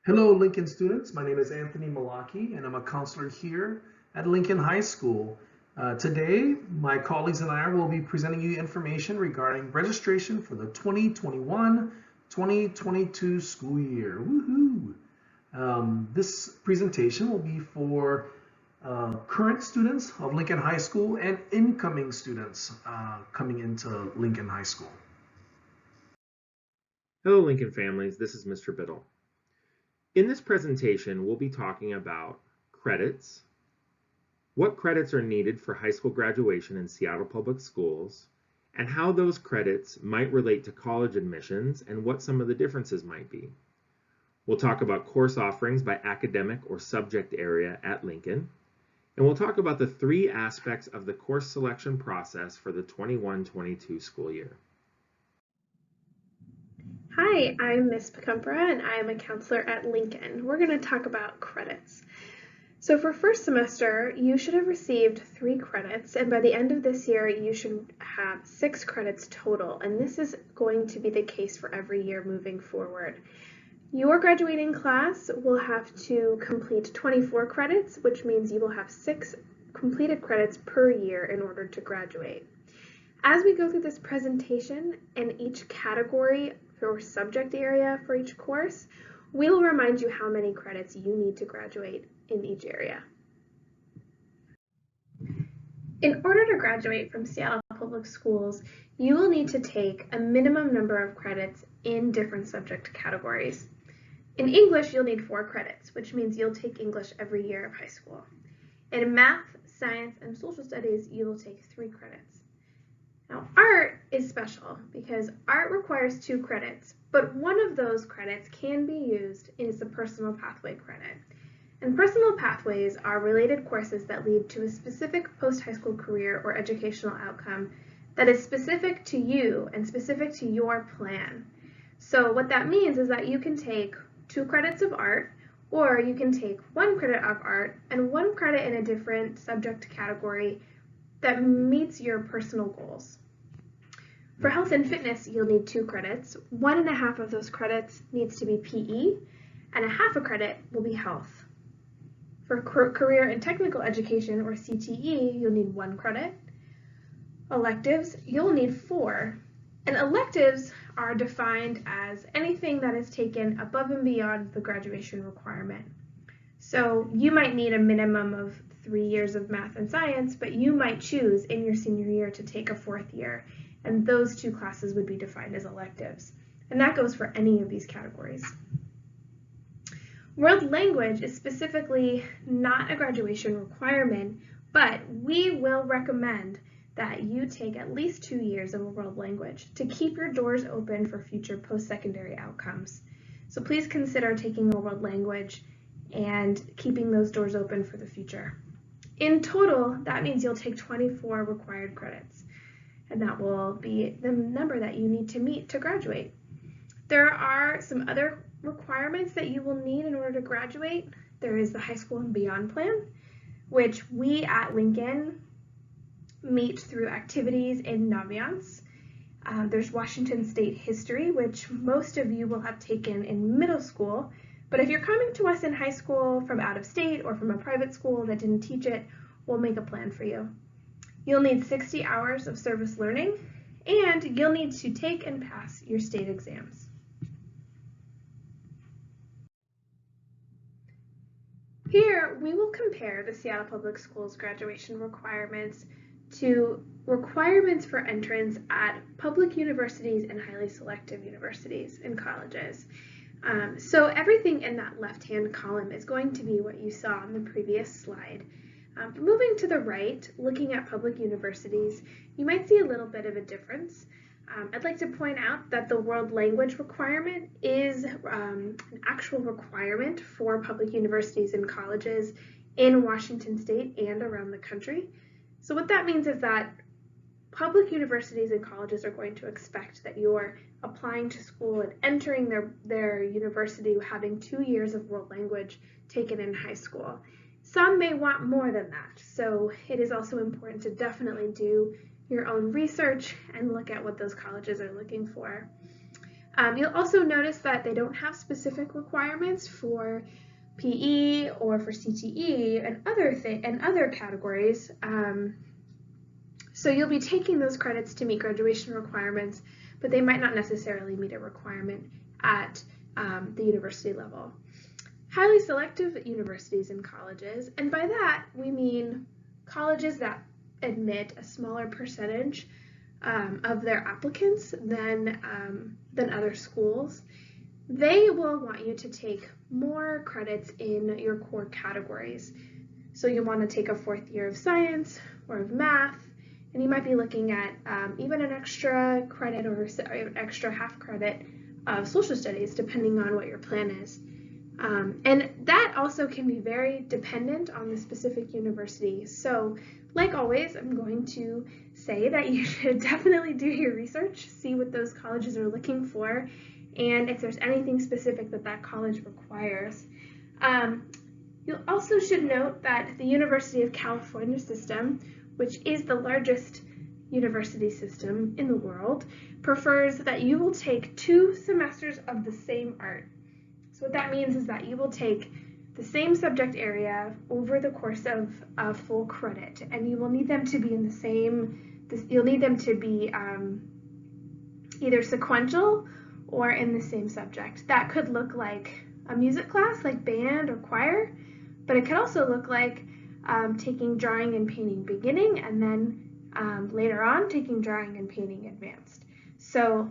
Hello, Lincoln students. My name is Anthony Malaki, and I'm a counselor here at Lincoln High School. Today, my colleagues and I will be presenting you information regarding registration for the 2021-2022 school year. Woohoo! This presentation will be for current students of Lincoln High School and incoming students coming into Lincoln High School. Hello, Lincoln families. This is Mr. Biddle. In this presentation, we'll be talking about credits, what credits are needed for high school graduation in Seattle Public Schools, and how those credits might relate to college admissions and what some of the differences might be. We'll talk about course offerings by academic or subject area at Lincoln, and we'll talk about the three aspects of the course selection process for the 21-22 school year. Hi, I'm Miss Pacumpra and I am a counselor at Lincoln. We're going to talk about credits. So for first semester, you should have received 3 credits, and by the end of this year, you should have 6 credits total, and this is going to be the case for every year moving forward. Your graduating class will have to complete 24 credits, which means you will have 6 completed credits per year in order to graduate. As we go through this presentation and each category or subject area for each course, we will remind you how many credits you need to graduate in each area. In order to graduate from Seattle Public Schools, you will need to take a minimum number of credits in different subject categories. In English, you'll need 4 credits, which means you'll take English every year of high school. In math, science, and social studies, you will take 3 credits. Now, art is special because art requires 2 credits, but one of those credits can be used as a personal pathway credit. And personal pathways are related courses that lead to a specific post-high school career or educational outcome that is specific to you and specific to your plan. So what that means is that you can take 2 credits of art, or you can take 1 credit of art and 1 credit in a different subject category that meets your personal goals. For health and fitness, you'll need 2 credits. 1.5 of those credits needs to be PE, and 1/2 a credit will be health. For career and technical education, or CTE, you'll need 1 credit. Electives, you'll need 4. And electives are defined as anything that is taken above and beyond the graduation requirement. So you might need a minimum of 3 years of math and science, but you might choose in your senior year to take a 4th year, and those 2 classes would be defined as electives. And that goes for any of these categories. World language is specifically not a graduation requirement, but we will recommend that you take at least 2 years of a world language to keep your doors open for future post-secondary outcomes. So please consider taking a world language and keeping those doors open for the future. In total, that means you'll take 24 required credits, and that will be the number that you need to meet to graduate. There are some other requirements that you will need in order to graduate. There is the High School and Beyond Plan, which we at Lincoln meet through activities in Naviance. There's Washington State History, which most of you will have taken in middle school. But if you're coming to us in high school from out of state or from a private school that didn't teach it, we'll make a plan for you. You'll need 60 hours of service learning, and you'll need to take and pass your state exams. Here, we will compare the Seattle Public Schools graduation requirements to requirements for entrance at public universities and highly selective universities and colleges. So everything in that left-hand column is going to be what you saw on the previous slide. Moving to the right, looking at public universities, you might see a little bit of a difference. I'd like to point out that the world language requirement is an actual requirement for public universities and colleges in Washington State and around the country. So what that means is that public universities and colleges are going to expect that you're applying to school and entering their university having 2 years of world language taken in high school. Some may want more than that, so it is also important to definitely do your own research and look at what those colleges are looking for. You'll also notice that they don't have specific requirements for PE or for CTE and other categories. So you'll be taking those credits to meet graduation requirements, but they might not necessarily meet a requirement at the university level. Highly selective universities and colleges, and by that we mean colleges that admit a smaller percentage of their applicants than other schools. They will want you to take more credits in your core categories. So you want to take a 4th year of science or of math, and you might be looking at even an extra credit or an extra half credit of social studies, depending on what your plan is. And that also can be very dependent on the specific university. So, like always, I'm going to say that you should definitely do your research, see what those colleges are looking for, and if there's anything specific that college requires. You also should note that the University of California system, which is the largest university system in the world, prefers that you will take 2 semesters of the same art. So what that means is that you will take the same subject area over the course of a full credit, and you will need them to be in the same, you'll need them to be either sequential or in the same subject. That could look like a music class like band or choir, but it could also look like taking drawing and painting beginning, and then later on taking drawing and painting advanced. So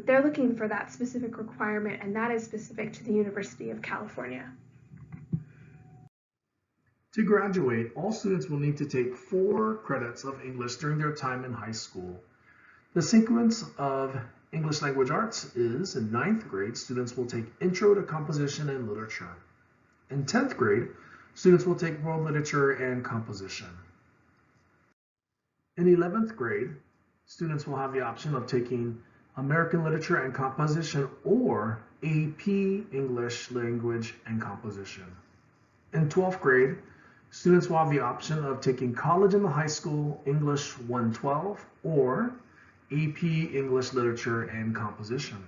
they're looking for that specific requirement, and that is specific to the University of California. To graduate, all students will need to take 4 credits of English during their time in high school. The sequence of English language arts is, in 9th grade, students will take Intro to Composition and Literature. In 10th grade, students will take World Literature and Composition. In 11th grade, students will have the option of taking American Literature and Composition or AP English Language and Composition. In 12th grade, students will have the option of taking College in the High School English 112 or AP English Literature and Composition.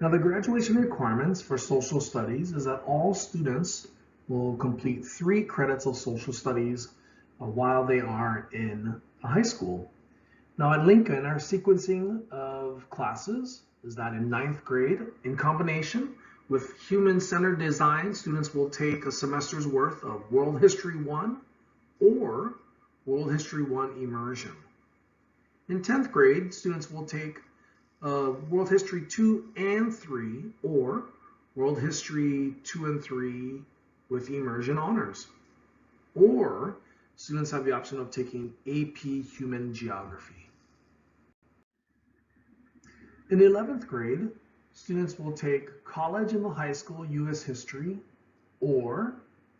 Now, the graduation requirements for social studies is that all students will complete 3 credits of social studies while they are in high school. Now at Lincoln, our sequencing of classes is that in 9th grade, in combination with human-centered design, students will take a semester's worth of World History 1 or World History 1 Immersion. In 10th grade, students will take World History 2 and 3 or World History 2 and 3 with Immersion Honors. Or students have the option of taking AP Human Geography. In 11th grade, students will take College in the High School U.S. History or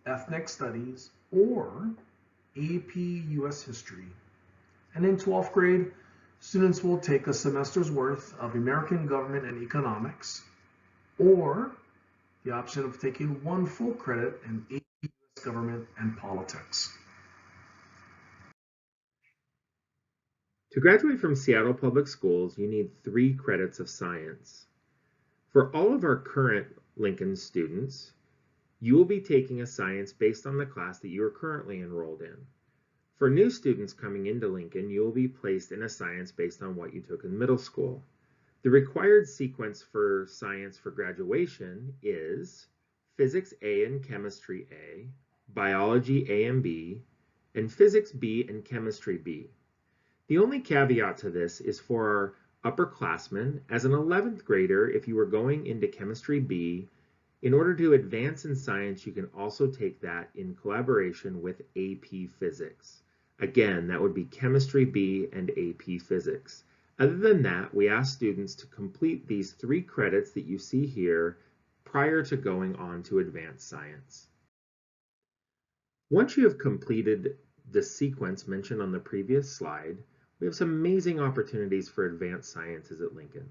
Ethnic Studies or AP U.S. History. And in 12th grade, students will take a semester's worth of American Government and Economics or the option of taking 1 full credit in AP U.S. Government and Politics. To graduate from Seattle Public Schools, you need 3 credits of science. For all of our current Lincoln students, you will be taking a science based on the class that you are currently enrolled in. For new students coming into Lincoln, you will be placed in a science based on what you took in middle school. The required sequence for science for graduation is Physics A and Chemistry A, Biology A and B, and Physics B and Chemistry B. The only caveat to this is for our upperclassmen. As an 11th grader, if you are going into Chemistry B, in order to advance in science, you can also take that in collaboration with AP Physics. Again, that would be Chemistry B and AP Physics. Other than that, we ask students to complete these 3 credits that you see here prior to going on to advanced science. Once you have completed the sequence mentioned on the previous slide, we have some amazing opportunities for advanced sciences at Lincoln.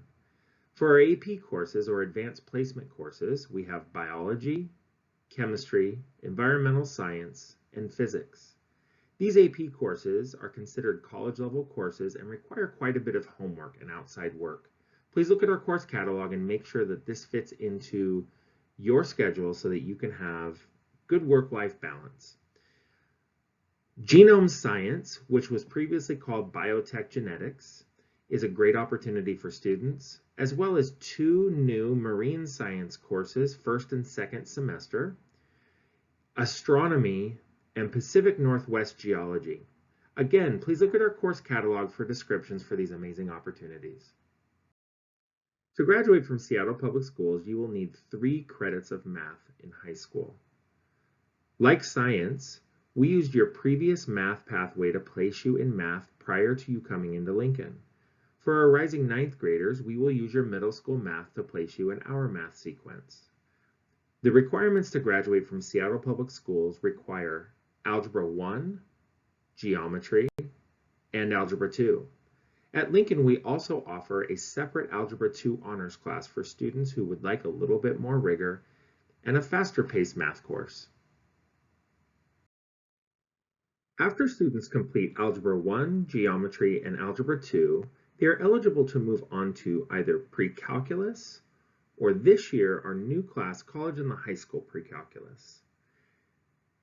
For our AP courses or advanced placement courses, we have biology, chemistry, environmental science, and physics. These AP courses are considered college-level courses and require quite a bit of homework and outside work. Please look at our course catalog and make sure that this fits into your schedule so that you can have good work-life balance. Genome science, which was previously called biotech genetics, is a great opportunity for students, as well as 2 new marine science courses, first and second semester, astronomy, and Pacific Northwest geology. Again, please look at our course catalog for descriptions for these amazing opportunities. To graduate from Seattle Public Schools, you will need 3 credits of math in high school. Like science, we used your previous math pathway to place you in math prior to you coming into Lincoln. For our rising 9th graders, we will use your middle school math to place you in our math sequence. The requirements to graduate from Seattle Public Schools require Algebra 1, Geometry, and Algebra 2. At Lincoln, we also offer a separate Algebra 2 honors class for students who would like a little bit more rigor and a faster paced math course. After students complete Algebra 1, Geometry, and Algebra 2, they are eligible to move on to either Pre-Calculus or this year our new class, College and the High School Pre-Calculus.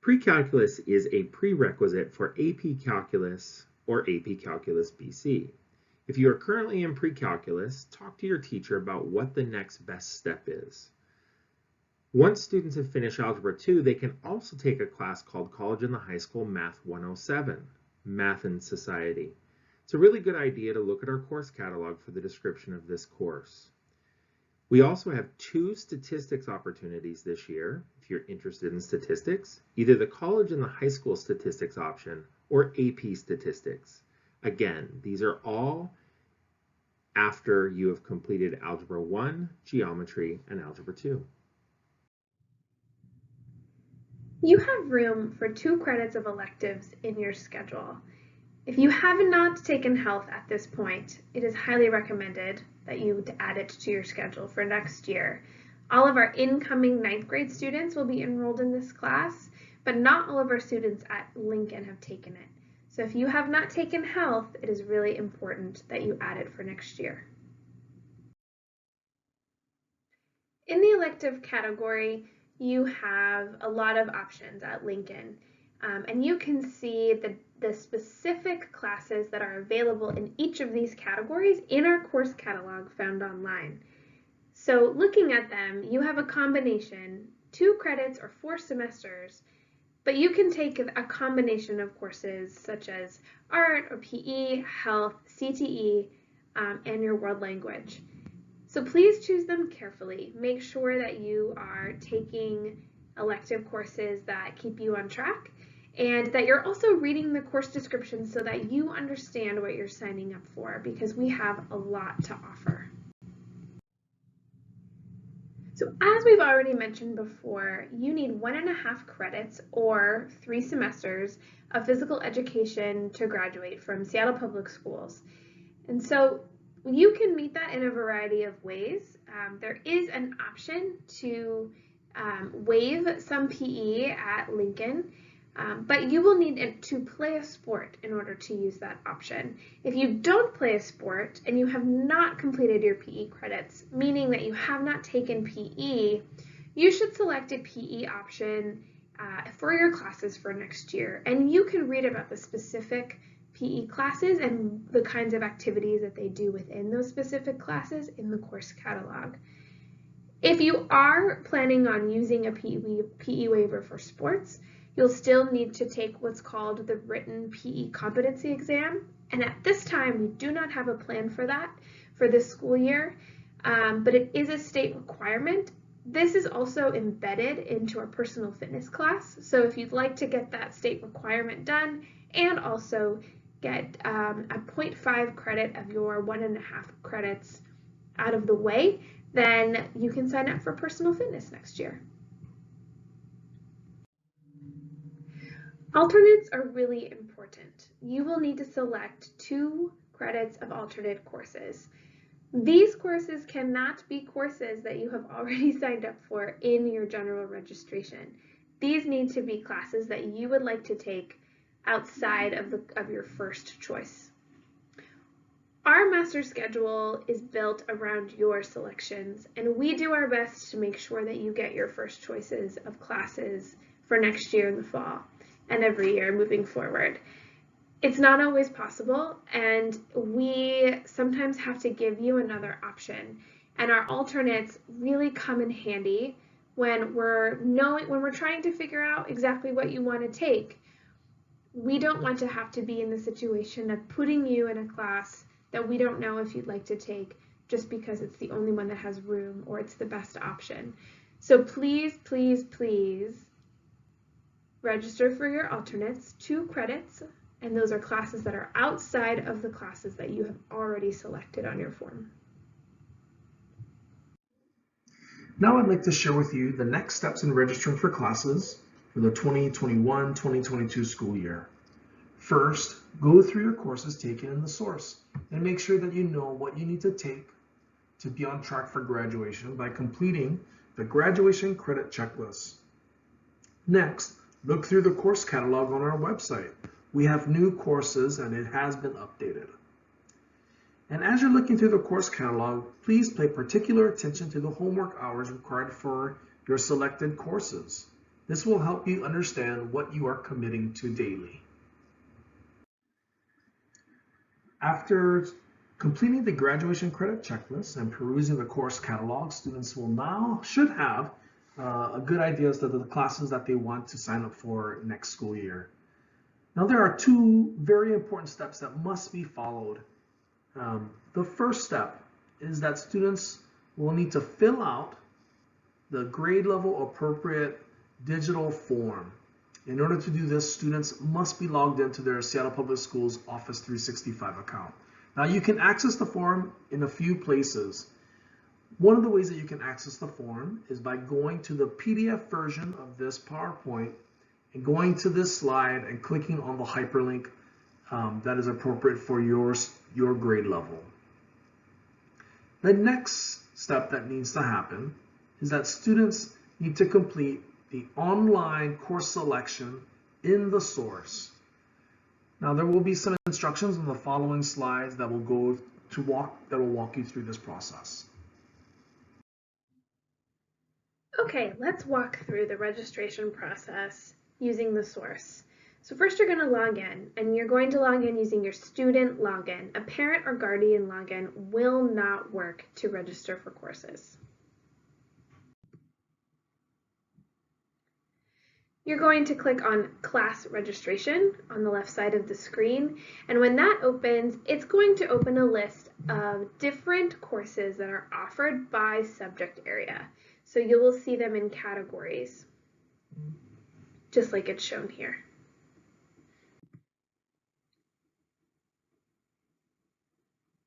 Pre-Calculus is a prerequisite for AP Calculus or AP Calculus BC. If you are currently in Pre-Calculus, talk to your teacher about what the next best step is. Once students have finished Algebra 2, they can also take a class called College and the High School Math 107, Math and Society. It's a really good idea to look at our course catalog for the description of this course. We also have 2 statistics opportunities this year, if you're interested in statistics, either the College and the High School Statistics option or AP Statistics. Again, these are all after you have completed Algebra 1, Geometry, and Algebra 2. You have room for 2 credits of electives in your schedule. If you have not taken health at this point, it is highly recommended that you add it to your schedule for next year. All of our incoming 9th grade students will be enrolled in this class, but not all of our students at Lincoln have taken it. So if you have not taken health, it is really important that you add it for next year. In the elective category, you have a lot of options at Lincoln, and you can see the specific classes that are available in each of these categories in our course catalog found online. So looking at them, you have a combination, 2 credits or 4 semesters, but you can take a combination of courses such as art or PE, health, CTE, and your world language. So please choose them carefully. Make sure that you are taking elective courses that keep you on track and that you're also reading the course description so that you understand what you're signing up for, because we have a lot to offer. So as we've already mentioned before, you need 1.5 credits or 3 semesters of physical education to graduate from Seattle Public Schools. And so you can meet that in a variety of ways. There is an option to waive some PE at Lincoln, but you will need to play a sport in order to use that option. If you don't play a sport and you have not completed your PE credits, meaning that you have not taken PE, you should select a PE option for your classes for next year. And you can read about the specific PE classes and the kinds of activities that they do within those specific classes in the course catalog. If you are planning on using a PE waiver for sports, you'll still need to take what's called the written PE competency exam. And at this time, we do not have a plan for that for this school year, but it is a state requirement. This is also embedded into our personal fitness class. So if you'd like to get that state requirement done and also get a 0.5 credit of your 1.5 credits out of the way, then you can sign up for personal fitness next year. Alternates are really important. You will need to select 2 credits of alternate courses. These courses cannot be courses that you have already signed up for in your general registration. These need to be classes that you would like to take outside of your first choice. Our master schedule is built around your selections, and we do our best to make sure that you get your first choices of classes for next year in the fall and every year moving forward. It's not always possible, and we sometimes have to give you another option, and our alternates really come in handy when we're trying to figure out exactly what you want to take. We don't want to have to be in the situation of putting you in a class that we don't know if you'd like to take just because it's the only one that has room or it's the best option. So please, please, please register for your alternates, 2 credits, and those are classes that are outside of the classes that you have already selected on your form. Now I'd like to share with you the next steps in registering for classes for the 2021-2022 school year. First, go through your courses taken in the source and make sure that you know what you need to take to be on track for graduation by completing the graduation credit checklist. Next, look through the course catalog on our website. We have new courses and it has been updated. And as you're looking through the course catalog, please pay particular attention to the homework hours required for your selected courses. This will help you understand what you are committing to daily. After completing the graduation credit checklist and perusing the course catalog, students should have a good idea as to the classes that they want to sign up for next school year. Now there are 2 very important steps that must be followed. The first step is that students will need to fill out the grade level appropriate digital form. In order to do this, students must be logged into their Seattle Public Schools Office 365 account. Now you can access the form in a few places. One of the ways that you can access the form is by going to the PDF version of this PowerPoint and going to this slide and clicking on the hyperlink that is appropriate for your grade level. The next step that needs to happen is that students need to complete the online course selection in the source. Now there will be some instructions on the following slides that will walk you through this process. Okay, let's walk through the registration process using the source. So first you're going to log in, and you're going to log in using your student login. A parent or guardian login will not work to register for courses. You're going to click on class registration on the left side of the screen, and when that opens, it's going to open a list of different courses that are offered by subject area. So you will see them in categories, just like it's shown here.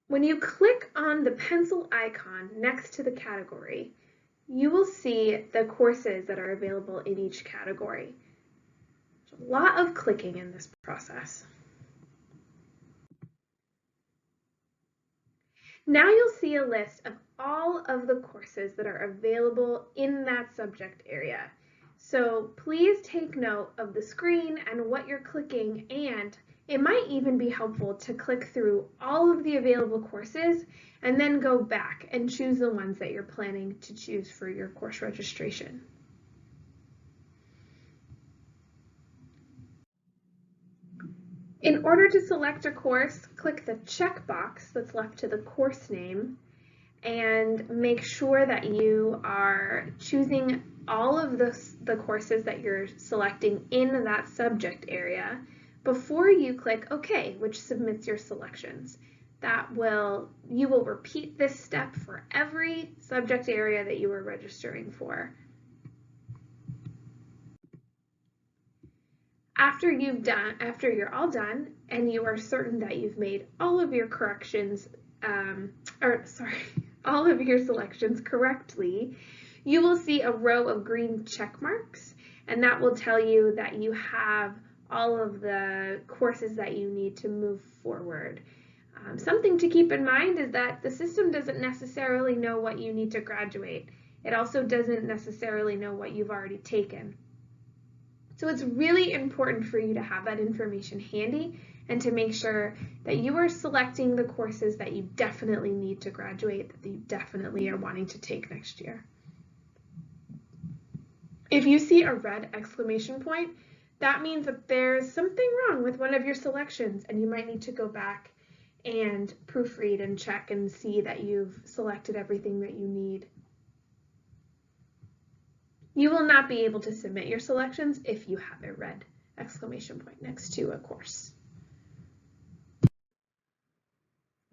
When you click on the pencil icon next to the category, you will see the courses that are available in each category. There's a lot of clicking in this process. Now you'll see a list of all of the courses that are available in that subject area. So please take note of the screen and what you're clicking, and it might even be helpful to click through all of the available courses and then go back and choose the ones that you're planning to choose for your course registration. In order to select a course, click the checkbox that's left to the course name and make sure that you are choosing all of the courses that you're selecting in that subject area before you click OK, which submits your selections. You will repeat this step for every subject area that you are registering for. After you're all done and you are certain that you've made all of your all of your selections correctly, you will see a row of green check marks, and that will tell you that you have all of the courses that you need to move forward. Something to keep in mind is that the system doesn't necessarily know what you need to graduate. It also doesn't necessarily know what you've already taken. So it's really important for you to have that information handy and to make sure that you are selecting the courses that you definitely need to graduate, that you definitely are wanting to take next year. If you see a red exclamation point, that means that there's something wrong with one of your selections and you might need to go back and proofread and check and see that you've selected everything that you need. You will not be able to submit your selections if you have a red exclamation point next to a course.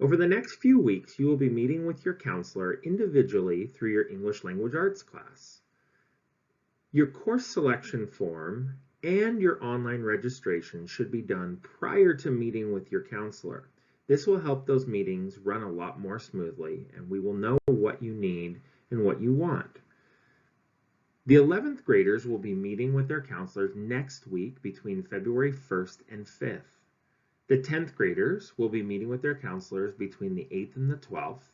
Over the next few weeks, you will be meeting with your counselor individually through your English Language Arts class. Your course selection form and your online registration should be done prior to meeting with your counselor. This will help those meetings run a lot more smoothly, and we will know what you need and what you want. The 11th graders will be meeting with their counselors next week between February 1st and 5th. The 10th graders will be meeting with their counselors between the 8th and the 12th.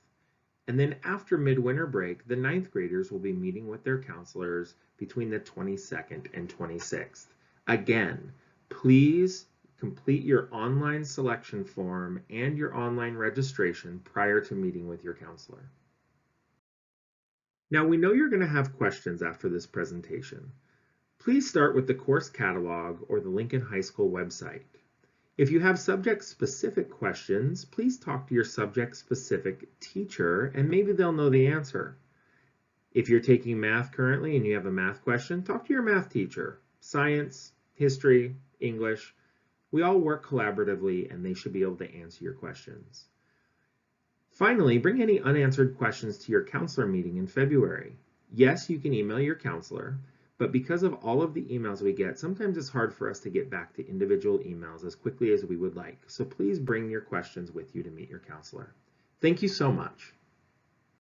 And then after midwinter break, the 9th graders will be meeting with their counselors between the 22nd and 26th. Again, please complete your online selection form and your online registration prior to meeting with your counselor. Now we know you're going to have questions after this presentation. Please start with the course catalog or the Lincoln High School website. If you have subject-specific questions, please talk to your subject-specific teacher and maybe they'll know the answer. If you're taking math currently and you have a math question, talk to your math teacher. Science, history, English, we all work collaboratively and they should be able to answer your questions. Finally, bring any unanswered questions to your counselor meeting in February. Yes, you can email your counselor, but because of all of the emails we get, sometimes it's hard for us to get back to individual emails as quickly as we would like. So please bring your questions with you to meet your counselor. Thank you so much.